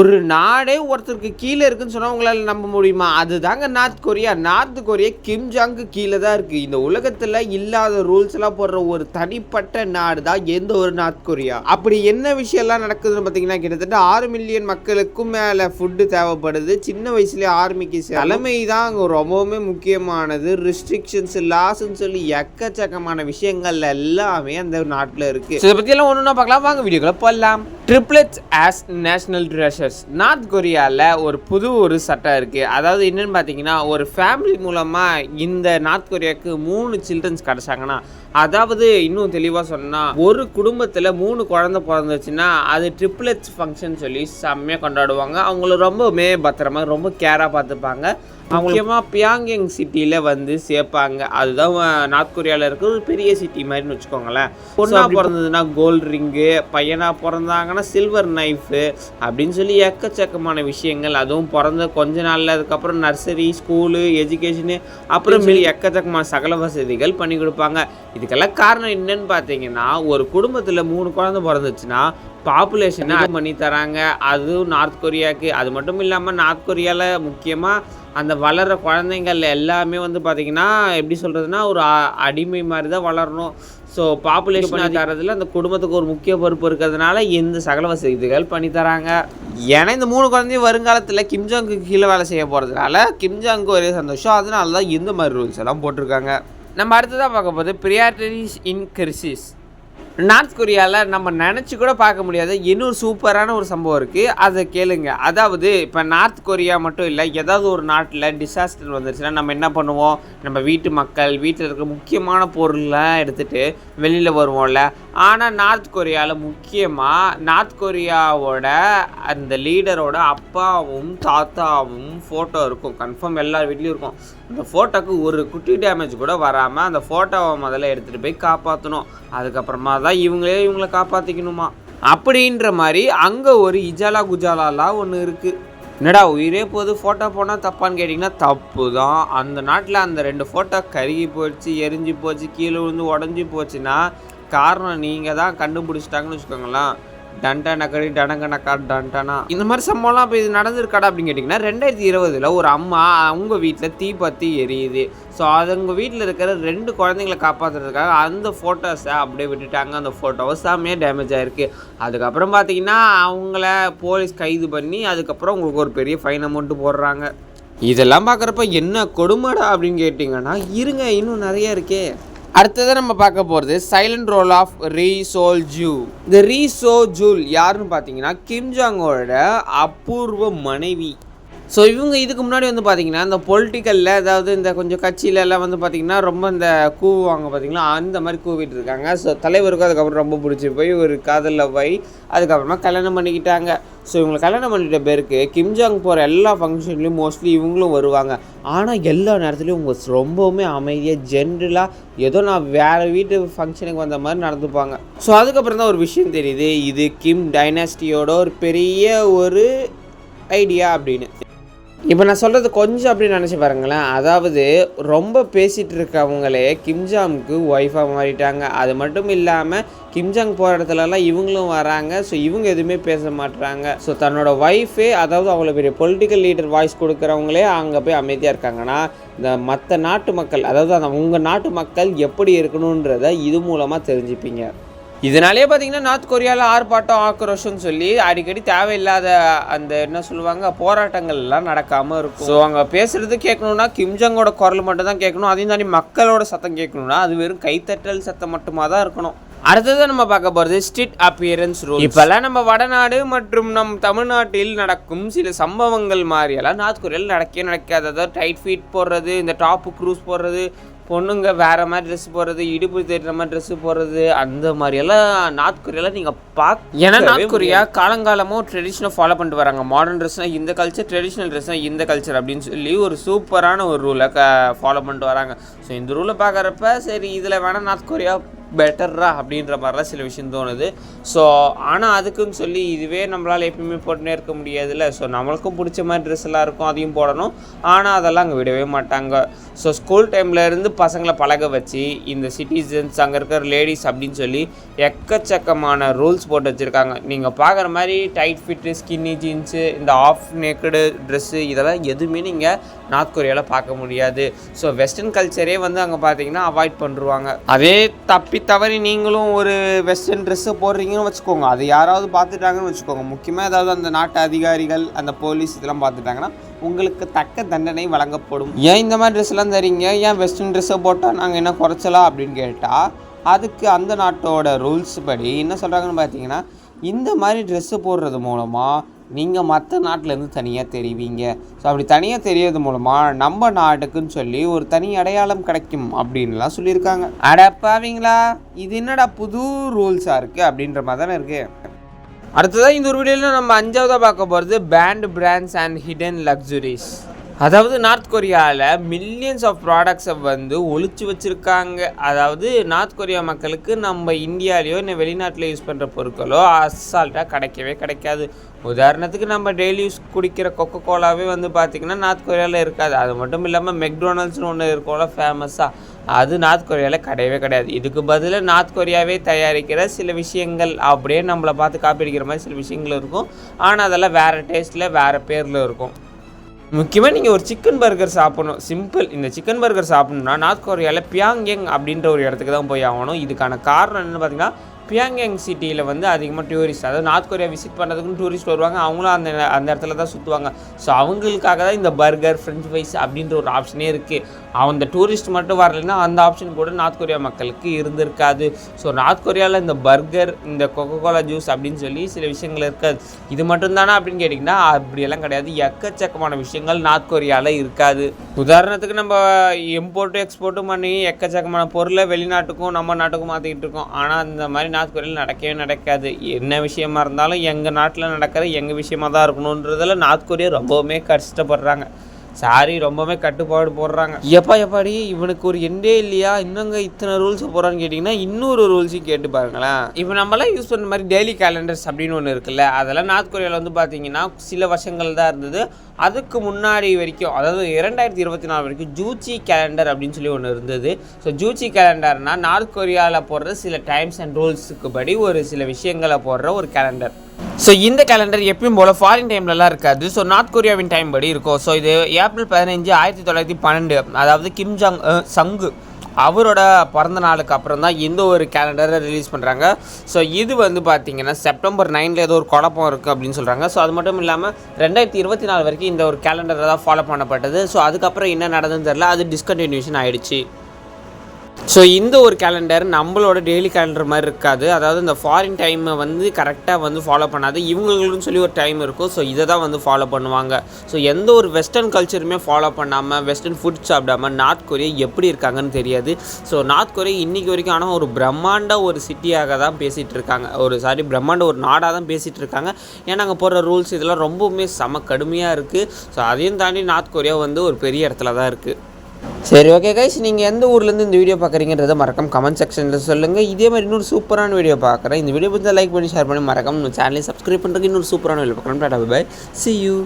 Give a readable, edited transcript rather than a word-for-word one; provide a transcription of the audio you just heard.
ஒரு நாடே ஒருத்தருக்கு கீழே இருக்குன்னு சொன்னால் உங்களால் நம்ப முடியுமா? அதுதாங்க நார்த் கொரியா. நார்த் கொரியா கிம் ஜாங்க்கு கீழே தான் இருக்குது. இந்த உலகத்தில் இல்லாத ரூல்ஸ் எல்லாம் போடுற ஒரு தனிப்பட்ட நாடு தான் எந்த ஒரு நார்த் கொரியா. அப்படி என்ன விஷயம்லாம் நடக்குதுன்னு பார்த்தீங்கன்னா, கிட்டத்தட்ட 6 மில்லியன் மக்களுக்கும் மேலே ஃபுட்டு தேவைப்படுது. சின்ன வயசுலேயே ஆர்மிக்கு தலைமை தான் அங்கே ரொம்பவுமே முக்கியமானது. ரெஸ்ட்ரிக்ஷன்ஸ் லாஸ்ன்னு சொல்லி எக்கச்சக்கமான விஷயங்கள் எல்லாமே அந்த நாட்டில் இருக்குது. இதை பற்றியெல்லாம் ஒன்று பார்க்கலாம். வாங்க வீடியோக்களை போடலாம். Triplets as national treasures. North கொரியாவில் ஒரு சட்டம் இருக்குது. அதாவது என்னென்னு பார்த்தீங்கன்னா, ஒரு ஃபேமிலி மூலமாக இந்த நார்த் கொரியாவுக்கு 3 சில்ட்ரன்ஸ் கிடச்சாங்கன்னா, அதாவது இன்னும் தெளிவாக சொன்னால், ஒரு குடும்பத்தில் 3 குழந்தை பிறந்துச்சுன்னா அது ட்ரிப்ளெட்ஸ் ஃபங்க்ஷன் சொல்லி செம்மையாக கொண்டாடுவாங்க. அவங்கள ரொம்பவுமே பத்திரமா ரொம்ப கேராக பார்த்துப்பாங்க. முக்கியமாக பியாங்யங் சிட்டியில் வந்து சேர்ப்பாங்க. அதுதான் நார்த் கொரியாவில் இருக்கிற ஒரு பெரிய சிட்டி மாதிரின்னு வச்சுக்கோங்களேன். பொண்ணாக பிறந்ததுன்னா கோல்டு ரிங்கு, பையனாக பிறந்தாங்கன்னா சில்வர் நைஃபு அப்படின்னு சொல்லி எக்கச்சக்கமான விஷயங்கள். அதுவும் பிறந்த கொஞ்ச நாளில் அதுக்கப்புறம் நர்சரி, ஸ்கூலு, எஜுகேஷனு, அப்புறம் எக்கச்சக்கமான சகல வசதிகள் பண்ணி கொடுப்பாங்க. இதுக்கெல்லாம் காரணம் என்னன்னு பார்த்தீங்கன்னா, ஒரு குடும்பத்தில் 3 குழந்தை பிறந்துச்சுன்னா பாப்புலேஷனை பண்ணி தராங்க. அதுவும் நார்த் கொரியாவுக்கு. அது மட்டும் இல்லாமல் நார்த் கொரியாவில் முக்கியமாக அந்த வளர்கிற குழந்தைங்கள் எல்லாமே வந்து பார்த்திங்கன்னா, எப்படி சொல்கிறதுனா, ஒரு அடிமை மாதிரி தான் வளரணும். ஸோ பாப்புலேஷன் தரதில் அந்த குடும்பத்துக்கு ஒரு முக்கிய பொறுப்பு இருக்கிறதுனால இந்த சகல வசதிகள் பண்ணி தராங்க. ஏன்னா இந்த 3 குழந்தையும் வருங்காலத்தில் கிம்ஜாங்க்கு கீழே வேலை செய்ய போகிறதுனால கிம்ஜாங்க்கு ஒரே சந்தோஷம். அதனால தான் இந்த மாதிரி ரூல்ஸ் எல்லாம் போட்டிருக்காங்க. நம்ம அடுத்ததாக பார்க்க போது ப்ரியாரிட்டிஸ் இன் கிரிசிஸ். நார்த் கொரியாவில் நம்ம நினச்சி கூட பார்க்க முடியாத இன்னொரு சூப்பரான ஒரு சம்பவம் இருக்குது. அதை கேளுங்க. அதாவது இப்போ நார்த் கொரியா மட்டும் இல்லை, ஏதாவது ஒரு நாட்டில் டிசாஸ்டர் வந்துருச்சுன்னா நம்ம என்ன பண்ணுவோம்? நம்ம வீட்டு மக்கள் வீட்டில் இருக்கிற முக்கியமான பொருள்லாம் எடுத்துகிட்டு வெளியில் வருவோம்ல. ஆனால் நார்த் கொரியாவில் முக்கியமாக நார்த் கொரியாவோட அந்த லீடரோட அப்பாவும் தாத்தாவும் ஃபோட்டோ இருக்கும். கன்ஃபார்ம் எல்லார் வீட்லேயும் இருக்கும். அந்த ஃபோட்டோக்கு ஒரு குட்டி டேமேஜ் கூட வராமல் அந்த ஃபோட்டோவை முதல்ல எடுத்துகிட்டு போய் காப்பாற்றணும். அதுக்கப்புறமா தான் இவங்களை காப்பாற்றிக்கணுமா அப்படின்ற மாதிரி அங்கே ஒரு இஜாலா குஜாலாலாம் ஒன்று இருக்குது. என்னடா உயிரே போது ஃபோட்டோ போனால் தப்பான்னு கேட்டிங்கன்னா தப்பு தான். அந்த நாட்டில் அந்த 2 ஃபோட்டோ கருகி போச்சு, எரிஞ்சு போச்சு, கீழே விழுந்து உடஞ்சி போச்சுன்னா காரணம் நீங்கள் தான் கண்டுபிடிச்சிட்டாங்கன்னு வச்சுக்கோங்களேன். டண்டனக்கடி டனங்கனக்கா டண்டனா இந்த மாதிரி சம்பவம்லாம் இப்போ இது நடந்திருக்காடா அப்படின்னு கேட்டிங்கன்னா, 2020 ஒரு அம்மா அவங்க வீட்டில் தீப்பற்றி எரியுது. ஸோ அது அவங்க வீட்டில் இருக்கிற 2 குழந்தைங்களை காப்பாற்றுறதுக்காக அந்த ஃபோட்டோஸை அப்படியே விட்டுட்டாங்க. அந்த ஃபோட்டோவை செம்மையாக டேமேஜ் ஆகிருக்கு. அதுக்கப்புறம் பார்த்தீங்கன்னா அவங்கள போலீஸ் கைது பண்ணி அதுக்கப்புறம் உங்களுக்கு ஒரு பெரிய ஃபைன் அமௌண்ட்டு போடுறாங்க. இதெல்லாம் பார்க்குறப்ப என்ன கொடுமைடா அப்படின்னு கேட்டிங்கன்னா, இருங்க இன்னும் நிறைய இருக்கே. அடுத்ததான் நம்ம பார்க்க போகிறது silent role of Ri Sol Ju. இந்த ரீ சோ ஜூல் யாருன்னு பார்த்தீங்கன்னா, கிம் ஜாங்கோட அபூர்வ மனைவி. ஸோ இவங்க இதுக்கு முன்னாடி வந்து பார்த்திங்கன்னா இந்த பொலிட்டிக்கலில், அதாவது இந்த கொஞ்சம் கட்சியிலலாம் வந்து பார்த்திங்கன்னா ரொம்ப இந்த கூவுவாங்க பார்த்திங்களா, அந்த மாதிரி கூவிட்டு இருக்காங்க. ஸோ தலைவருக்கும் அதுக்கப்புறம் ரொம்ப பிடிச்சி போய் ஒரு காதலில் போய் அதுக்கப்புறமா கல்யாணம் பண்ணிக்கிட்டாங்க. ஸோ இவங்களை கல்யாணம் பண்ணிட்ட பேருக்கு கிம்ஜாங் போகிற எல்லா ஃபங்க்ஷன்லேயும் மோஸ்ட்லி இவங்களும் வருவாங்க. ஆனால் எல்லா நேரத்துலையும் இவங்க ரொம்பவுமே அமைதியாக ஜென்ரலாக ஏதோ நான் வேறு வீட்டு ஃபங்க்ஷனுக்கு வந்த மாதிரி நடந்துப்பாங்க. ஸோ அதுக்கப்புறம் தான் ஒரு விஷயம் தெரியுது, இது கிம் டைனாஸ்டியோட ஒரு பெரிய ஒரு ஐடியா அப்படின்னு. இப்போ நான் சொல்கிறது கொஞ்சம் அப்படின்னு நினச்சி பாருங்களேன். அதாவது ரொம்ப பேசிகிட்டு இருக்கவங்களே கிம்ஜாங்க்கு ஒய்ஃபாக மாறிட்டாங்க. அது மட்டும் இல்லாமல் கிம்ஜாங் போகிற இடத்துலலாம் இவங்களும் வராங்க. ஸோ இவங்க எதுவுமே பேச மாட்டுறாங்க. ஸோ தன்னோட ஒய்ஃபே, அதாவது அவ்வளோ பெரிய பொலிட்டிக்கல் லீடர் வாய்ஸ் கொடுக்குறவங்களே அங்கே போய் அமைதியாக இருக்காங்கன்னா, இந்த மற்ற நாட்டு மக்கள், அதாவது அந்த உங்கள் நாட்டு மக்கள் எப்படி இருக்கணுன்றதை இது மூலமாக தெரிஞ்சுப்பீங்க. இதனாலே பார்த்தீங்கன்னா நார்த் கொரியாவில் ஆர்ப்பாட்டம், ஆக்ரோஷம்னு சொல்லி அடிக்கடி தேவையில்லாத அந்த என்ன சொல்லுவாங்க போராட்டங்கள்லாம் நடக்காமல் இருக்கும். ஸோ அங்கே பேசுகிறது கேட்கணுன்னா கிம்ஜாங்கோட குரல் மட்டும் தான் கேட்கணும். அதையும் தாண்டி மக்களோட சத்தம் கேட்கணுன்னா அது வெறும் கைத்தட்டல் சத்தம் மட்டுமா தான் இருக்கணும். அடுத்தது நம்ம பார்க்க போகிறது ஸ்ட்ரீட் அப்பியரன்ஸ் ரூல். இப்போல்லாம் நம்ம வடநாடு மற்றும் நம் தமிழ்நாட்டில் நடக்கும் சில சம்பவங்கள் மாதிரியெல்லாம் நார்த் கொரியாவில் நடக்காது. அதாவது டைட் ஃபீட் போடுறது, இந்த டாப்பு க்ரூஸ் போடுறது, பொண்ணுங்க வேறு மாதிரி ட்ரெஸ் போடுறது, இடுப்பு தேடுற மாதிரி ட்ரெஸ்ஸு போடுறது, அந்த மாதிரியெல்லாம் நார்த் கொரியாவில் நீங்கள் ஏன்னா நார்த் கொரியா காலங்காலமும் ட்ரெடிஷனை ஃபாலோ பண்ணிட்டு வராங்க. மாடர்ன் ட்ரெஸ்னால் இந்த கல்ச்சர், ட்ரெடிஷ்னல் ட்ரெஸ்னால் இந்த கல்ச்சர் அப்படின்னு சொல்லி ஒரு சூப்பரான ஒரு ரூலை ஃபாலோ பண்ணிட்டு வராங்க. ஸோ இந்த ரூலை பார்க்குறப்ப சரி இதில் வேணால் நார்த் கொரியா பெட்டரா அப்படின்ற மாதிரிலாம் சில விஷயம் தோணுது. ஸோ ஆனால் அதுக்குன்னு சொல்லி இதுவே நம்மளால் எப்பயுமே போட்டுனே இருக்க முடியாதுல்ல. ஸோ நம்மளுக்கும் பிடிச்ச மாதிரி ட்ரெஸ் எல்லாம் இருக்கும், அதையும் போடணும். ஆனால் அதெல்லாம் அங்கே விடவே மாட்டாங்க. ஸோ ஸ்கூல் டைமில் இருந்து பசங்களை பழக வச்சு இந்த சிட்டிசன்ஸ் அங்கே இருக்கிற லேடிஸ் அப்படின்னு சொல்லி எக்கச்சக்கமான ரூல்ஸ் போட்டு வச்சுருக்காங்க. நீங்கள் பார்க்குற மாதிரி டைட் ஃபிட்டு, ஸ்கின்னி ஜீன்ஸு, இந்த ஆஃப் நேக்கடு ட்ரெஸ்ஸு இதெல்லாம் எதுவுமே நீங்கள் நார்த் கொரியாவில் பார்க்க முடியாது. ஸோ வெஸ்டர்ன் கல்ச்சரே வந்து அங்கே பார்த்தீங்கன்னா அவாய்ட் பண்ணுருவாங்க. அதே தவறி நீங்களும் ஒரு வெஸ்டர்ன் ட்ரெஸ்ஸை போடுறீங்கன்னு வச்சுக்கோங்க, அது யாராவது பார்த்துட்டாங்கன்னு வச்சுக்கோங்க, முக்கியமாக ஏதாவது அந்த நாட்டு அதிகாரிகள், அந்த போலீஸ் இதெல்லாம் பார்த்துட்டாங்கன்னா உங்களுக்கு தக்க தண்டனை வழங்கப்படும். ஏன் இந்த மாதிரி ட்ரெஸ்லாம் தரீங்க, ஏன் வெஸ்டர்ன் ட்ரெஸ்ஸை போட்டால் நாங்கள் என்ன குறைச்சலாம் அப்படின்னு கேட்டால் அதுக்கு அந்த நாட்டோட ரூல்ஸ் படி என்ன சொல்கிறாங்கன்னு பார்த்தீங்கன்னா, இந்த மாதிரி ட்ரெஸ்ஸு போடுறது மூலமாக நீங்கள் மற்ற நாட்டிலேருந்து தனியாக தெரிவிங்க. ஸோ அப்படி தனியாக தெரியறது மூலமாக நம்ம நாட்டுக்குன்னு சொல்லி ஒரு தனி அடையாளம் கிடைக்கும் அப்படின்லாம் சொல்லியிருக்காங்க. அடப்பாவீங்களா, இது என்னடா புது ரூல்ஸாக இருக்குது அப்படின்ற மாதிரி தானே இருக்குது. அடுத்ததாக இந்த ஒரு வீடியோவில் நம்ம 5ஆவதாக பார்க்க போகிறது banned brands and hidden luxuries. அதாவது நார்த் கொரியாவில் மில்லியன்ஸ் ஆஃப் ப்ராடக்ட்ஸை வந்து ஒழிச்சு வச்சுருக்காங்க. அதாவது நார்த் கொரியா மக்களுக்கு நம்ம இந்தியாவிலையோ இல்லை வெளிநாட்டில் யூஸ் பண்ணுற பொருட்களோ அசால்ட்டாக கிடைக்காது. உதாரணத்துக்கு நம்ம டெய்லி யூஸ் குடிக்கிற கொக்கோ கோலாவே வந்து பார்த்திங்கன்னா நார்த் கொரியாவில் இருக்காது. அது மட்டும் இல்லாமல் மெக்டொனால்ட்ஸ்னு ஒன்று இருக்கோல ஃபேமஸாக, அது நார்த் கொரியாவில் கிடையாது. இதுக்கு பதிலாக நார்த் கொரியாவே தயாரிக்கிற சில விஷயங்கள் அப்படியே நம்மளை பார்த்து காப்பி அடிக்கிற மாதிரி சில விஷயங்கள் இருக்கும். ஆனால் அதெல்லாம் வேறு டேஸ்ட்டில் வேறு பேரில் இருக்கும். முக்கியமாக நீங்கள் ஒரு சிக்கன் பர்கர் சாப்பிடணும், சிம்பிள். இந்த சிக்கன் பர்கர் சாப்பிட்ணுன்னா நார்த் கொரியாவில் பியாங்யாங் அப்படின்ற ஒரு இடத்துக்கு தான் போய் ஆகணும். இதுக்கான காரணம் என்னென்னு பார்த்தீங்கன்னா, பியாங்யாங் சிட்டியில் வந்து அதிகமாக டூரிஸ்ட், அதாவது நார்த் கொரியா விசிட் பண்ணுறதுக்குன்னு டூரிஸ்ட் வருவாங்க. அவங்களும் அந்த இடத்துல தான் சுற்றுவாங்க. ஸோ அவங்களுக்காக தான் இந்த பர்கர், ஃப்ரெஞ்ச் ஃப்ரைஸ் அப்படின்ற ஒரு ஆப்ஷனே இருக்குது. அந்த டூரிஸ்ட் மட்டும் வரலைன்னா அந்த ஆப்ஷன் கூட நார்த் கொரியா மக்களுக்கு இருந்திருக்காது. ஸோ நார்த் கொரியாவில் இந்த பர்கர், இந்த கொக்கோ கோலா ஜூஸ் அப்படின்னு சொல்லி சில விஷயங்கள் இருக்காது. இது மட்டும்தானா அப்படின்னு கேட்டிங்கன்னா அப்படியெல்லாம் கிடையாது. எக்கச்சக்கமான விஷயங்கள் நார்த் கொரியாவில் இருக்காது. உதாரணத்துக்கு நம்ம இம்போர்ட்டும் எக்ஸ்போர்ட்டும் பண்ணி எக்கச்சக்கமான பொருளை வெளிநாட்டுக்கும் நம்ம நாட்டுக்கும் மாற்றிக்கிட்டு இருக்கோம். ஆனால் இந்த மாதிரி நார்த் கொரியாவில் நடக்காது. என்ன விஷயமா இருந்தாலும் எங்கள் நாட்டில் நடக்கிற எங்கள் விஷயமாக தான் இருக்கணுன்றதில் நார்த் கொரியா ரொம்பவுமே கஷ்டப்படுறாங்க. ரொம்பவே கட்டுப்பாடு போடுறாங்க. எப்பாடி இவனுக்கு ஒரு எண்டே இல்லையா, இன்னுங்க இத்தனை ரூல்ஸ் போடுறான்னு கேட்டிங்கன்னா இன்னொரு ரூல்ஸையும் கேட்டு பாருங்களேன். இப்போ நம்மளாம் யூஸ் பண்ணுற மாதிரி டெய்லி கேலண்டர்ஸ் அப்படின்னு ஒன்று இருக்குல்ல, அதெல்லாம் நார்த் கொரியாவில் வந்து பார்த்தீங்கன்னா சில வருஷங்கள் தான் இருந்தது. அதுக்கு முன்னாடி வரைக்கும், அதாவது 2024 வரைக்கும் ஜூச்சி கேலண்டர் அப்படின்னு சொல்லி ஒன்று இருந்தது. ஸோ ஜூச்சி கேலண்டர்னால் நார்த் கொரியாவில் போடுற சில டைம்ஸ் அண்ட் ரூல்ஸுக்கு படி ஒரு சில விஷயங்களை போடுற ஒரு கேலண்டர். ஸோ இந்த கேலண்டர் எப்பயும் போல் ஃபாரின் டைம்லலாம் இருக்காது. ஸோ நார்த் கொரியாவின் டைம் படி இருக்கும். ஸோ இது ஏப்ரல் 15, 1912, அதாவது கிம் ஜாங் சங்கு அவரோட பிறந்த நாளுக்கு அப்புறம் தான் இந்த ஒரு கேலண்டரை ரிலீஸ் பண்ணுறாங்க. ஸோ இது வந்து பார்த்திங்கன்னா செப்டம்பர் 9 ஏதோ ஒரு குழப்பம் இருக்குது அப்படின்னு சொல்கிறாங்க. ஸோ அது மட்டும் இல்லாமல் 2024 வரைக்கும் இந்த ஒரு கேலண்டரை தான் ஃபாலோ பண்ணப்பட்டது. ஸோ அதுக்கப்புறம் என்ன நடந்ததுன்னு தெரியல, அது டிஸ்கண்டினியூஷன் ஆகிடுச்சு. ஸோ இந்த ஒரு கேலண்டர் நம்மளோட டெய்லி கேலண்டர் மாதிரி இருக்காது. அதாவது இந்த ஃபாரின் டைமை வந்து கரெக்டாக வந்து ஃபாலோ பண்ணாது. இவங்களுக்குன்னு சொல்லி ஒரு டைம் இருக்கும். ஸோ இதை தான் வந்து ஃபாலோ பண்ணுவாங்க. ஸோ எந்த ஒரு வெஸ்டர்ன் கல்ச்சருமே ஃபாலோ பண்ணாமல் வெஸ்டர்ன் ஃபுட் சாப்பிடாமல் நார்த் கொரியா எப்படி இருக்காங்கன்னு தெரியாது. ஸோ நார்த் கொரியா இன்றைக்கி வரைக்கும் ஆனால் ஒரு பிரம்மாண்ட ஒரு சிட்டியாக தான் பேசிகிட்டு இருக்காங்க. பிரம்மாண்ட ஒரு நாடாக தான் பேசிகிட்டு இருக்காங்க. ஏன்னா அங்கே போடுற ரூல்ஸ் இதெல்லாம் ரொம்பவுமே செம கடுமையாக இருக்குது. ஸோ அதையும் தாண்டி நார்த் கொரியா வந்து ஒரு பெரிய இடத்துல தான் இருக்குது. சரி, ஓகே கைஸ், நீங்கள் எந்த ஊர்லேருந்து இந்த வீடியோ பார்க்குறீங்கன்றதை மறக்காம கமெண்ட் செக்ஷனில் சொல்லுங்கள். இதே மாதிரி இன்னொரு சூப்பரான வீடியோ பார்க்குறேன். இந்த வீடியோ பற்றி லைக் பண்ணி ஷேர் பண்ணி மறக்காம நம்ம சேனலை சப்ஸ்கிரைப் பண்ணுறதுக்கு இன்னொரு சூப்பரான வீடியோ பார்க்குறேன். Bye, see you.